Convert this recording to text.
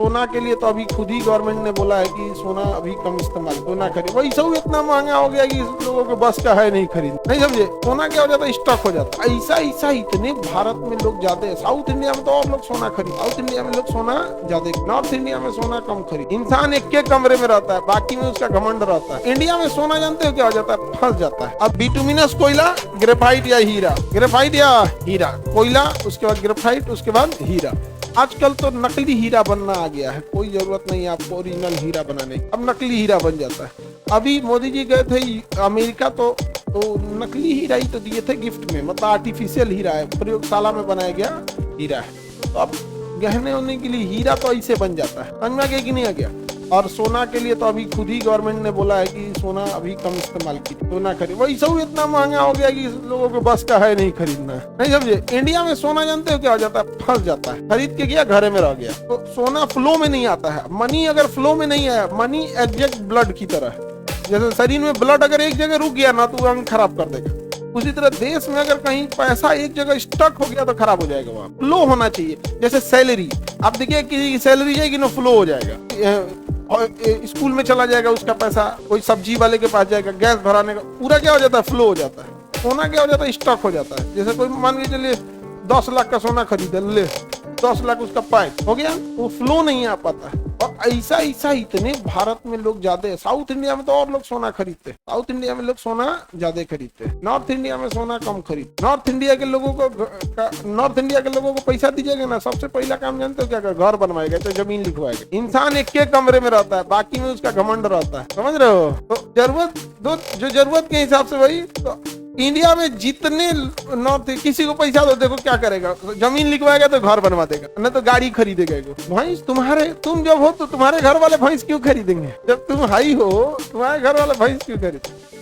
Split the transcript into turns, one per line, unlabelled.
सोना के लिए तो अभी खुद ही गवर्नमेंट ने बोला है कि सोना अभी कम इस्तेमाल, सोना खरीद। वही सब इतना महंगा हो गया कि लोगों के बस का है नहीं खरीद, नहीं समझे। सोना क्या हो जाता है, स्टॉक हो जाता है। ऐसा इतने भारत में लोग जाते हैं। साउथ इंडिया में तो और लोग सोना खरीद, साउथ इंडिया में लोग सोना ज्यादा, नॉर्थ इंडिया में सोना कम खरीद। इंसान एक के कमरे में रहता है, बाकी में उसका घमंड रहता है। इंडिया में सोना जानते हो क्या हो जाता है, फंस जाता है। अब बिटुमिनस कोयला, ग्रेफाइट या हीरा, ग्रेफाइट या हीरा, कोयला, उसके बाद ग्रेफाइट, उसके बाद हीरा। आजकल तो नकली हीरा बनना आ गया है, कोई जरूरत नहीं है आपको ओरिजिनल हीरा बनाने की, अब नकली हीरा बन जाता है। अभी मोदी जी गए थे अमेरिका तो नकली हीरा ही तो दिए थे गिफ्ट में, मतलब आर्टिफिशियल हीरा है, प्रयोगशाला में बनाया गया हीरा है। तो अब गहने होने के लिए हीरा तो ऐसे बन जाता है, समझ में आ गया कि नहीं आ गया। और सोना के लिए तो अभी खुद ही गवर्नमेंट ने बोला है कि सोना अभी कम इस्तेमाल कीजिए, सोना खरीद। वही सब इतना महंगा हो गया कि लोगों के बस का है नहीं खरीदना, नहीं समझे। इंडिया में सोना जानते हो क्या हो जाता है, फंस जाता है। खरीद के गया, घर में रह गया। तो सोना फ्लो में नहीं आता है। मनी अगर फ्लो में नहीं आया, मनी एग्जैक्ट ब्लड की तरह है। जैसे शरीर में ब्लड अगर एक जगह रुक गया ना तो अंग खराब कर देगा, उसी तरह देश में अगर कहीं पैसा एक जगह स्टक हो गया तो खराब हो जाएगा। वहाँ फ्लो होना चाहिए। जैसे सैलरी, आप देखिए किसी की सैलरी जाएगी ना, फ्लो हो जाएगा। और स्कूल में चला जाएगा उसका पैसा, कोई सब्जी वाले के पास जाएगा, गैस भराने का, पूरा क्या हो जाता है, फ्लो हो जाता है। सोना क्या हो जाता है, स्टॉक हो जाता है। जैसे कोई मान के चलिए 10 लाख का सोना खरीदा, ले 10 लाख उसका पैक हो गया, वो फ्लो नहीं आ पाता। और ऐसा इतने भारत में लोग ज्यादा है। साउथ इंडिया में तो और लोग सोना खरीदते हैं, साउथ इंडिया में लोग सोना ज्यादा खरीदते हैं। नॉर्थ इंडिया में सोना कम खरीद। नॉर्थ इंडिया के लोगों को पैसा दीजिएगा ना, सबसे पहला काम जानते हो क्या कर, घर बनवाएगा, तो जमीन लिखवाएगा। इंसान एक के कमरे में रहता है, बाकी में उसका घमंड रहता है, समझ रहे हो। तो जरूरत के हिसाब से भाई, तो इंडिया में जितने नॉर्थ, किसी को पैसा दो, देखो क्या करेगा, जमीन लिखवाएगा तो घर बनवा देगा, नहीं तो गाड़ी खरीदेगा। भैंस तुम जब हो तो तुम्हारे घर वाले भैंस क्यों खरीदेंगे, जब तुम हाई हो तुम्हारे घर वाले भैंस क्यों खरीदेंगे।